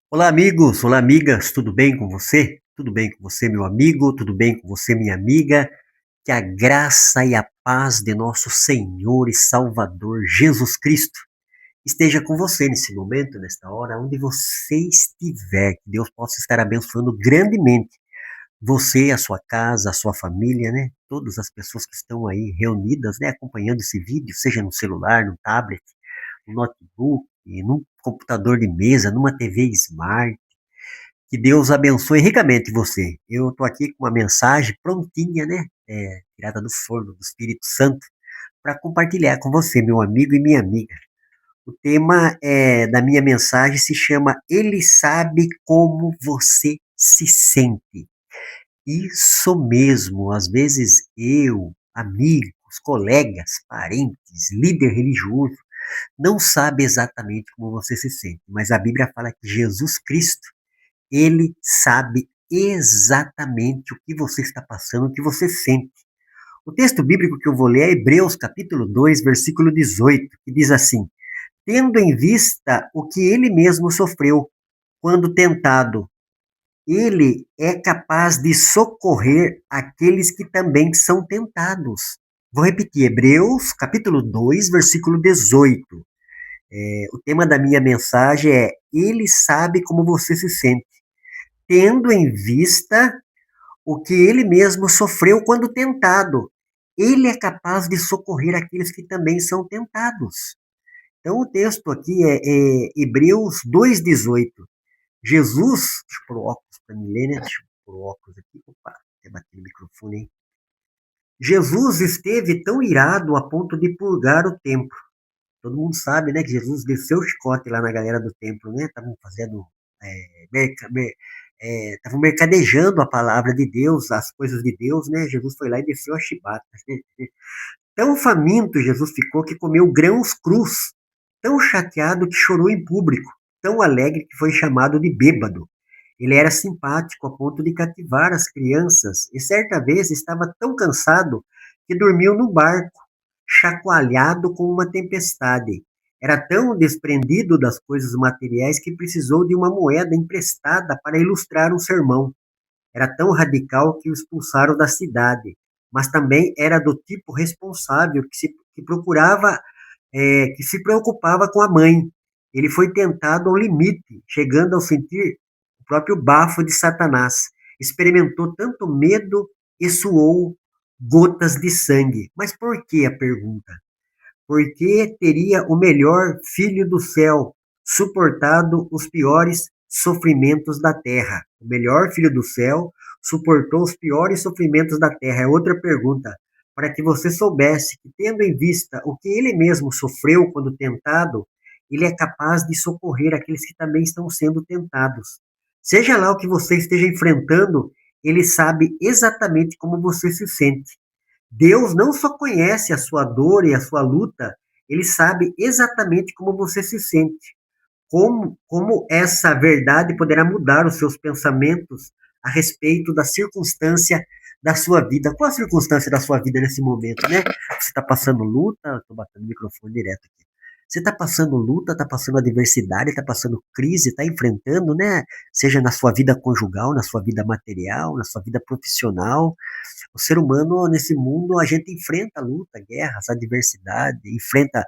Olá, amigos, olá, amigas, tudo bem com você? Tudo bem com você, meu amigo? Tudo bem com você, minha amiga? Que a graça e a paz de nosso Senhor e Salvador Jesus Cristo esteja com você nesse momento, nesta hora, onde você estiver. Que Deus possa estar abençoando grandemente você, a sua casa, a sua família, né? Todas as pessoas que estão aí reunidas, né? Acompanhando esse vídeo, seja no celular, no tablet, no notebook, num computador de mesa, numa TV Smart. Que Deus abençoe ricamente você. Eu estou aqui com uma mensagem prontinha, né? Tirada do forno do Espírito Santo, para compartilhar com você, meu amigo e minha amiga. O tema da minha mensagem se chama Ele sabe como você se sente. Isso mesmo, às vezes eu, amigos, colegas, parentes, líder religioso, não sabe exatamente como você se sente, mas a Bíblia fala que Jesus Cristo ele sabe exatamente o que você está passando, o que você sente. O texto bíblico que eu vou ler é Hebreus capítulo 2, versículo 18, que diz assim: Tendo em vista o que ele mesmo sofreu quando tentado, ele é capaz de socorrer aqueles que também são tentados. Vou repetir, Hebreus capítulo 2, versículo 18. O tema da minha mensagem é: Ele sabe como você se sente, tendo em vista o que ele mesmo sofreu quando tentado. Ele é capaz de socorrer aqueles que também são tentados. Então, o texto aqui é Hebreus 2,18. Jesus, deixa eu pôr o óculos para me ler, né? Deixa eu pôr o óculos aqui. Opa, até bati no microfone, hein? Jesus esteve tão irado a ponto de purgar o templo. Todo mundo sabe, né, que Jesus desceu o chicote lá na galera do templo, né? Estavam fazendo, estavam mercadejando a palavra de Deus, as coisas de Deus, né? Jesus foi lá e desceu a chibata. Tão faminto Jesus ficou que comeu grãos crus, tão chateado que chorou em público, tão alegre que foi chamado de bêbado. Ele era simpático a ponto de cativar as crianças e certa vez estava tão cansado que dormiu no barco, chacoalhado com uma tempestade. Era tão desprendido das coisas materiais que precisou de uma moeda emprestada para ilustrar um sermão. Era tão radical que o expulsaram da cidade, mas também era do tipo responsável que procurava, que se preocupava com a mãe. Ele foi tentado ao limite, chegando ao sentir o próprio bafo de Satanás. Experimentou tanto medo e suou gotas de sangue. Mas por que a pergunta? Porque teria o melhor filho do céu suportado os piores sofrimentos da terra. O melhor filho do céu suportou os piores sofrimentos da terra. É outra pergunta. Para que você soubesse que, tendo em vista o que ele mesmo sofreu quando tentado, ele é capaz de socorrer aqueles que também estão sendo tentados. Seja lá o que você esteja enfrentando, ele sabe exatamente como você se sente. Deus não só conhece a sua dor e a sua luta, ele sabe exatamente como você se sente. Como essa verdade poderá mudar os seus pensamentos a respeito da circunstância da sua vida. Qual a circunstância da sua vida nesse momento, né? Você está passando luta? Estou batendo o microfone direto aqui. Você está passando luta, está passando adversidade, está passando crise, está enfrentando, né? Seja na sua vida conjugal, na sua vida material, na sua vida profissional, o ser humano, nesse mundo, a gente enfrenta luta, guerras, adversidade, enfrenta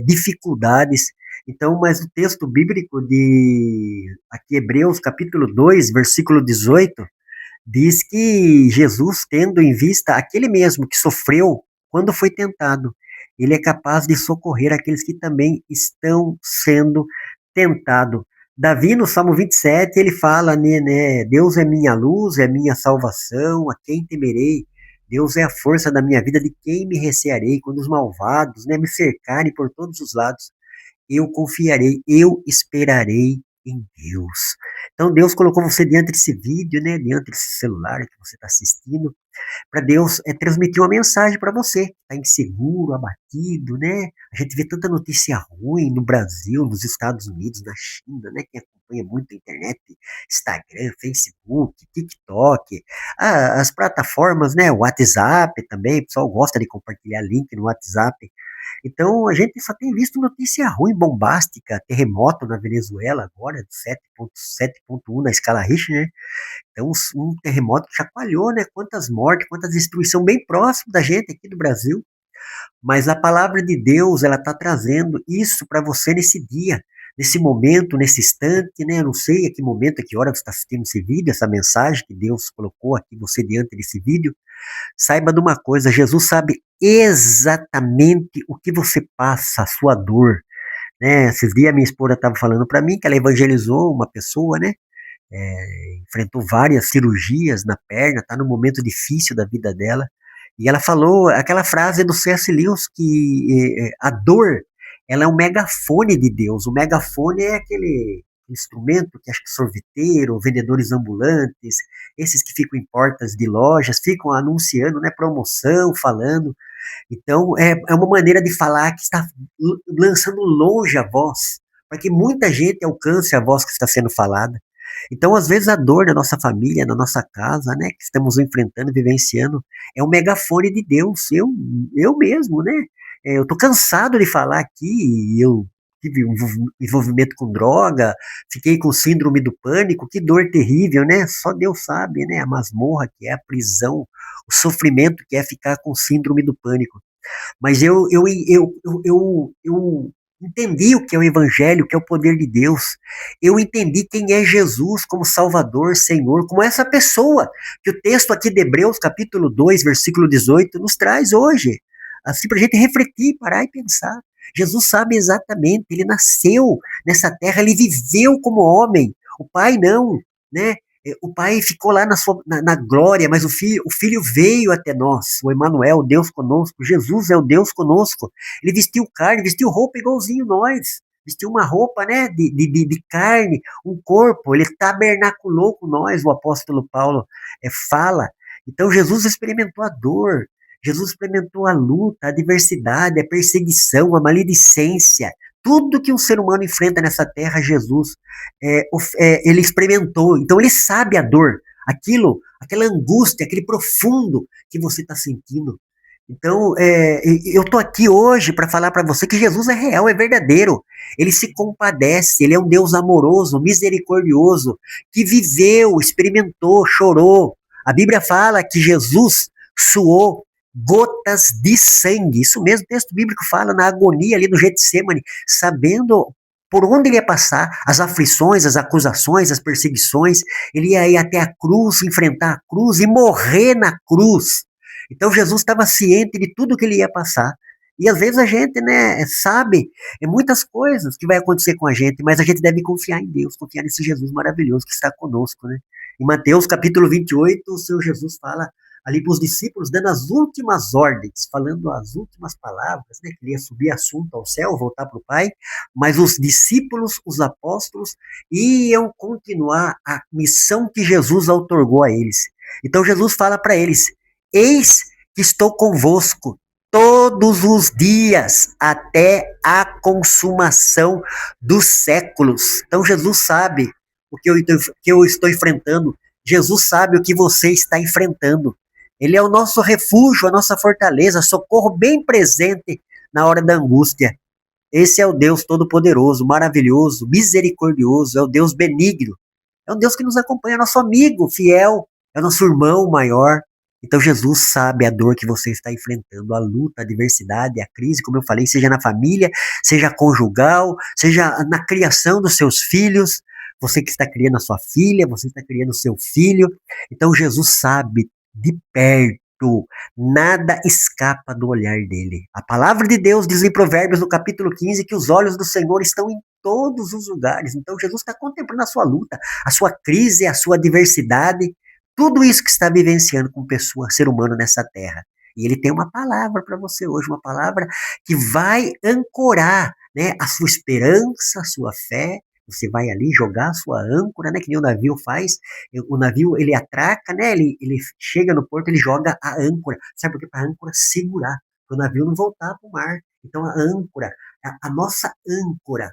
dificuldades. Então, mas o texto bíblico de aqui, Hebreus, capítulo 2 versículo 18 diz que Jesus, tendo em vista aquele mesmo que sofreu quando foi tentado, ele é capaz de socorrer aqueles que também estão sendo tentados. Davi, no Salmo 27, ele fala, né, Deus é minha luz, é minha salvação, a quem temerei? Deus é a força da minha vida, de quem me recearei? Quando os malvados, né, me cercarem por todos os lados, eu confiarei, eu esperarei em Deus. Então Deus colocou você diante desse vídeo, né, diante desse celular que você está assistindo, para Deus transmitir uma mensagem para você. Está inseguro, abatido, né? A gente vê tanta notícia ruim no Brasil, nos Estados Unidos, na China, né? Quem acompanha muito a internet, Instagram, Facebook, TikTok, as plataformas, né? O WhatsApp também, o pessoal gosta de compartilhar link no WhatsApp. Então, a gente só tem visto notícia ruim, bombástica, terremoto na Venezuela agora, 7,7,1 na escala Richter, né? Então, um terremoto que chacoalhou, né? Quantas mortes, quantas destruição bem próximo da gente aqui do Brasil. Mas a palavra de Deus, ela está trazendo isso para você nesse dia, nesse momento, nesse instante, né? Eu não sei a que momento, a que hora você está assistindo esse vídeo, essa mensagem que Deus colocou aqui você diante desse vídeo. Saiba de uma coisa, Jesus sabe exatamente o que você passa, a sua dor, né? Esses dias a minha esposa estava falando para mim que ela evangelizou uma pessoa, né? Enfrentou várias cirurgias na perna, está num momento difícil da vida dela. E ela falou aquela frase do C.S. Lewis que a dor, ela é um megafone de Deus. O megafone é aquele instrumento que acho que sorveteiro, vendedores ambulantes, esses que ficam em portas de lojas, ficam anunciando, né, promoção, falando. Então, é uma maneira de falar que está lançando longe a voz, para que muita gente alcance a voz que está sendo falada. Então, às vezes, a dor da nossa família, na nossa casa, né, que estamos enfrentando, vivenciando, é um megafone de Deus. Eu mesmo, né? Eu estou cansado de falar aqui, eu tive um envolvimento com droga, fiquei com síndrome do pânico, que dor terrível, né? Só Deus sabe, né? A masmorra que é a prisão, o sofrimento que é ficar com síndrome do pânico. Mas eu entendi o que é o Evangelho, o que é o poder de Deus. Eu entendi quem é Jesus como Salvador, Senhor, como essa pessoa que o texto aqui de Hebreus, capítulo 2, versículo 18, nos traz hoje. Assim, para a gente refletir, parar e pensar. Jesus sabe exatamente, ele nasceu nessa terra, ele viveu como homem. O Pai não, né? O pai ficou lá na glória, mas o filho veio até nós, o Emanuel, Deus conosco, Jesus é o Deus conosco. Ele vestiu carne, vestiu roupa igualzinho nós, vestiu uma roupa, né, de carne, um corpo, ele tabernaculou com nós, o apóstolo Paulo fala. Então Jesus experimentou a dor, Jesus experimentou a luta, a adversidade, a perseguição, a maledicência, tudo que um ser humano enfrenta nessa terra, Jesus ele experimentou, então ele sabe a dor, aquela angústia, aquele profundo que você está sentindo. Então, eu estou aqui hoje para falar para você que Jesus é real, é verdadeiro. Ele se compadece, ele é um Deus amoroso, misericordioso, que viveu, experimentou, chorou. A Bíblia fala que Jesus suou gotas de sangue. Isso mesmo, o texto bíblico fala na agonia ali no Getsemane, sabendo por onde ele ia passar, as aflições, as acusações, as perseguições, ele ia ir até a cruz, enfrentar a cruz e morrer na cruz. Então Jesus estava ciente de tudo que ele ia passar. E às vezes a gente, né, sabe muitas coisas que vai acontecer com a gente, mas a gente deve confiar em Deus, confiar nesse Jesus maravilhoso que está conosco, né? Em Mateus capítulo 28, o Senhor Jesus fala ali para os discípulos, dando as últimas ordens, falando as últimas palavras, né, que ele ia subir assunto ao céu, voltar para o Pai, mas os discípulos, os apóstolos, iam continuar a missão que Jesus outorgou a eles. Então Jesus fala para eles, eis que estou convosco todos os dias até a consumação dos séculos. Então Jesus sabe o que eu estou enfrentando. Jesus sabe o que você está enfrentando. Ele é o nosso refúgio, a nossa fortaleza, socorro bem presente na hora da angústia. Esse é o Deus todo-poderoso, maravilhoso, misericordioso, é o Deus benigno. É um Deus que nos acompanha, é nosso amigo fiel, é nosso irmão maior. Então Jesus sabe a dor que você está enfrentando, a luta, a adversidade, a crise, como eu falei, seja na família, seja conjugal, seja na criação dos seus filhos, você que está criando a sua filha, você está criando o seu filho. Então Jesus sabe de perto, nada escapa do olhar dele. A palavra de Deus diz em Provérbios, no capítulo 15, que os olhos do Senhor estão em todos os lugares. Então Jesus está contemplando a sua luta, a sua crise, a sua adversidade, tudo isso que está vivenciando com pessoa, ser humano nessa terra. E ele tem uma palavra para você hoje, uma palavra que vai ancorar, né, a sua esperança, a sua fé. Você vai ali jogar a sua âncora, né, que nem o navio faz. O navio, ele atraca, né, ele chega no porto, ele joga a âncora. Sabe por quê? Para a âncora segurar, para o navio não voltar para o mar. Então a âncora, a nossa âncora,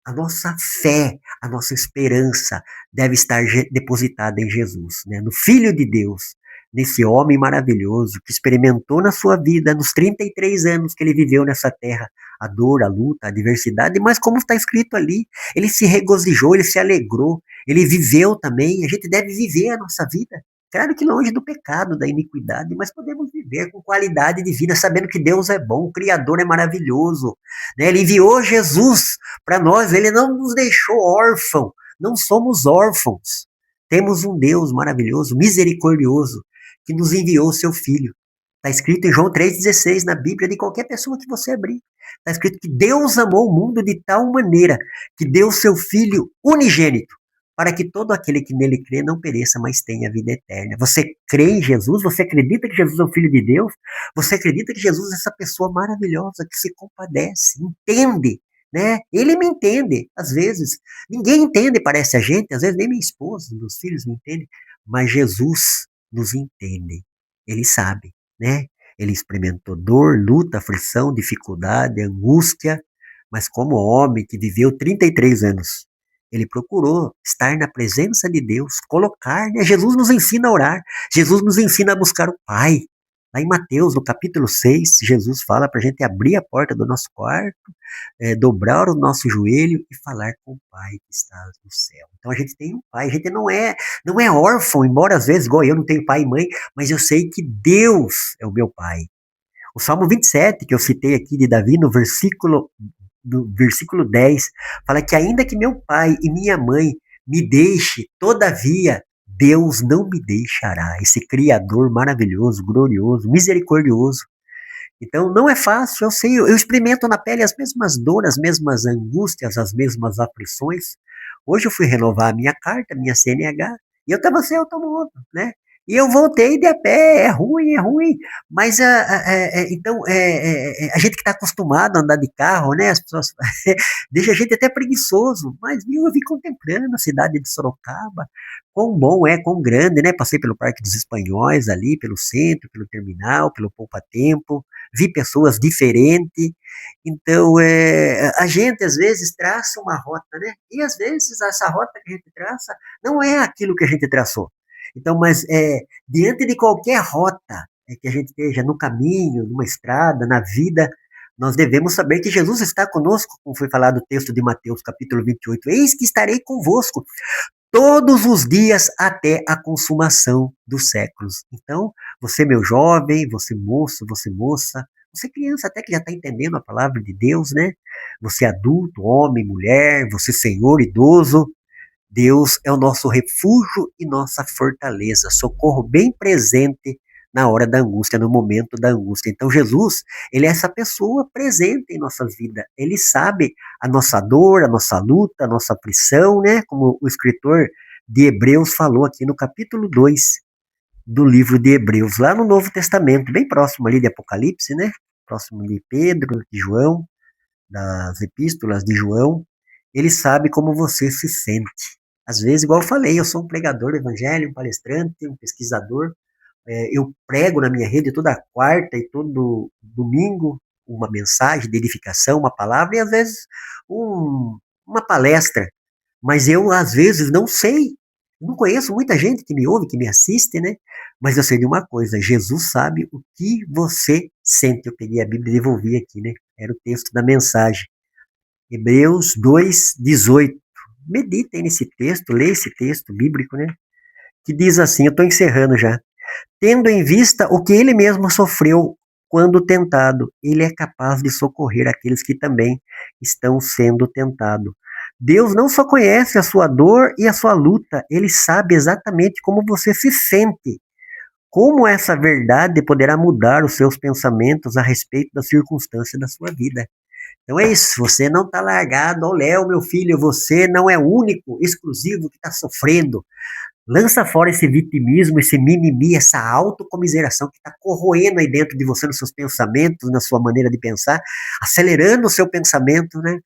a nossa fé, a nossa esperança deve estar depositada em Jesus, né? No Filho de Deus, nesse homem maravilhoso que experimentou na sua vida, nos 33 anos que ele viveu nessa terra, a dor, a luta, a adversidade, mas como está escrito ali, ele se regozijou, ele se alegrou, ele viveu também. A gente deve viver a nossa vida. Claro que longe do pecado, da iniquidade, mas podemos viver com qualidade de vida, sabendo que Deus é bom, o Criador é maravilhoso. Né? Ele enviou Jesus para nós, ele não nos deixou órfãos, não somos órfãos. Temos um Deus maravilhoso, misericordioso, que nos enviou o seu Filho. Está escrito em João 3,16 na Bíblia, de qualquer pessoa que você abrir. Está escrito que Deus amou o mundo de tal maneira que deu seu Filho unigênito, para que todo aquele que nele crê não pereça, mas tenha vida eterna. Você crê em Jesus? Você acredita que Jesus é o Filho de Deus? Você acredita que Jesus é essa pessoa maravilhosa que se compadece, entende? Né? Ele me entende, às vezes. Ninguém entende, parece a gente, às vezes nem minha esposa, meus filhos me entendem, mas Jesus nos entende. Ele sabe, né? Ele experimentou dor, luta, aflição, dificuldade, angústia, mas como homem que viveu 33 anos, ele procurou estar na presença de Deus, colocar, né? Jesus nos ensina a orar, Jesus nos ensina a buscar o Pai. Lá em Mateus, no capítulo 6, Jesus fala para a gente abrir a porta do nosso quarto, dobrar o nosso joelho e falar com o Pai que está no céu. Então a gente tem um Pai, a gente não é órfão, embora às vezes, igual eu não tenho pai e mãe, mas eu sei que Deus é o meu Pai. O Salmo 27, que eu citei aqui de Davi, no versículo 10, fala que ainda que meu pai e minha mãe me deixe, todavia Deus não me deixará. Esse Criador maravilhoso, glorioso, misericordioso. Então não é fácil, eu sei, eu experimento na pele as mesmas dores, as mesmas angústias, as mesmas aflições. Hoje eu fui renovar a minha carta, minha CNH, e eu estava sem automóvel, né? E eu voltei de a pé, é ruim. Mas então a gente que está acostumado a andar de carro, né? As pessoas deixa a gente até preguiçoso. Mas viu, eu vim contemplando a cidade de Sorocaba, quão bom é, quão grande, né? Passei pelo Parque dos Espanhóis ali, pelo centro, pelo terminal, pelo Poupa Tempo, vi pessoas diferentes. Então, a gente às vezes traça uma rota, né? E às vezes essa rota que a gente traça não é aquilo que a gente traçou. Então, mas diante de qualquer rota que a gente esteja no caminho, numa estrada, na vida, nós devemos saber que Jesus está conosco, como foi falado no texto de Mateus, capítulo 28. Eis que estarei convosco todos os dias até a consumação dos séculos. Então, você, meu jovem, você moço, você moça, você criança até que já está entendendo a palavra de Deus, né? Você adulto, homem, mulher, você senhor, idoso, Deus é o nosso refúgio e nossa fortaleza, socorro bem presente na hora da angústia, no momento da angústia. Então Jesus, ele é essa pessoa presente em nossas vidas. Ele sabe a nossa dor, a nossa luta, a nossa aflição, né? Como o escritor de Hebreus falou aqui no capítulo 2 do livro de Hebreus, lá no Novo Testamento, bem próximo ali de Apocalipse, né? Próximo de Pedro, de João, das epístolas de João. Ele sabe como você se sente. Às vezes, igual eu falei, eu sou um pregador do evangelho, um palestrante, um pesquisador. Eu prego na minha rede toda quarta e todo domingo uma mensagem de edificação, uma palavra, e às vezes uma palestra. Mas eu, às vezes, não sei. Não conheço muita gente que me ouve, que me assiste, né? Mas eu sei de uma coisa: Jesus sabe o que você sente. Eu peguei a Bíblia e devolvi aqui, né? Era o texto da mensagem. Hebreus 2:18. Meditem nesse texto, leia esse texto bíblico, né? Que diz assim, eu estou encerrando já. Tendo em vista o que ele mesmo sofreu quando tentado, ele é capaz de socorrer aqueles que também estão sendo tentados. Deus não só conhece a sua dor e a sua luta, ele sabe exatamente como você se sente. Como essa verdade poderá mudar os seus pensamentos a respeito das circunstâncias da sua vida. Então é isso, você não está largado, ó Léo, meu filho, você não é o único, exclusivo que está sofrendo. Lança fora esse vitimismo, esse mimimi, essa autocomiseração que está corroendo aí dentro de você, nos seus pensamentos, na sua maneira de pensar, acelerando o seu pensamento, né?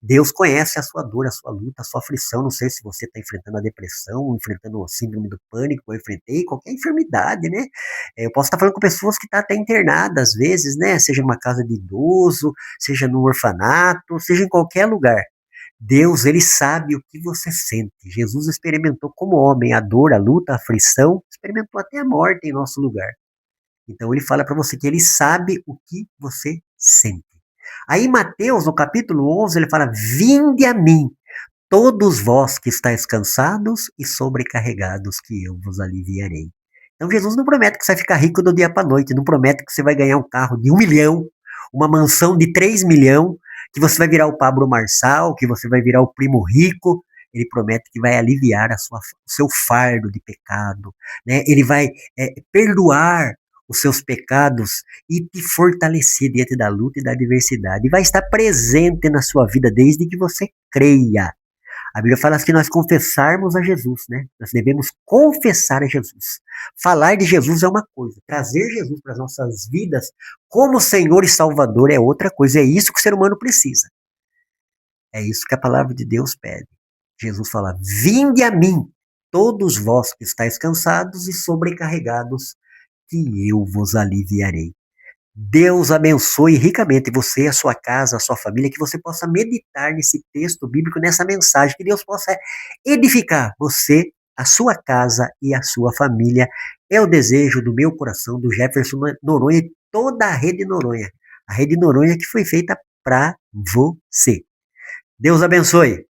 Deus conhece a sua dor, a sua luta, a sua aflição. Não sei se você está enfrentando a depressão, enfrentando a síndrome do pânico, eu enfrentei qualquer enfermidade, né? Eu posso estar falando com pessoas que estão até internadas, às vezes, né? Seja numa casa de idoso, seja num orfanato, seja em qualquer lugar. Deus, ele sabe o que você sente. Jesus experimentou como homem a dor, a luta, a aflição, experimentou até a morte em nosso lugar. Então ele fala para você que ele sabe o que você sente. Aí Mateus, no capítulo 11, ele fala: "Vinde a mim, todos vós que estáis cansados e sobrecarregados, que eu vos aliviarei." Então Jesus não promete que você vai ficar rico do dia para a noite, não promete que você vai ganhar um carro de 1 milhão, uma mansão de 3 milhões, que você vai virar o Pablo Marçal, que você vai virar o primo rico. Ele promete que vai aliviar o seu fardo de pecado, né? Ele vai perdoar os seus pecados e te fortalecer diante da luta e da adversidade. E vai estar presente na sua vida desde que você creia. A Bíblia fala que nós confessarmos a Jesus, né? Nós devemos confessar a Jesus. Falar de Jesus é uma coisa, trazer Jesus para as nossas vidas como Senhor e Salvador é outra coisa. É isso que o ser humano precisa. É isso que a palavra de Deus pede. Jesus fala: "Vinde a mim, todos vós que estáis cansados e sobrecarregados, que eu vos aliviarei." Deus abençoe ricamente você, a sua casa, a sua família, que você possa meditar nesse texto bíblico, nessa mensagem, que Deus possa edificar você, a sua casa e a sua família. É o desejo do meu coração, do Jefferson Noronha e toda a Rede Noronha. A Rede Noronha que foi feita para você. Deus abençoe.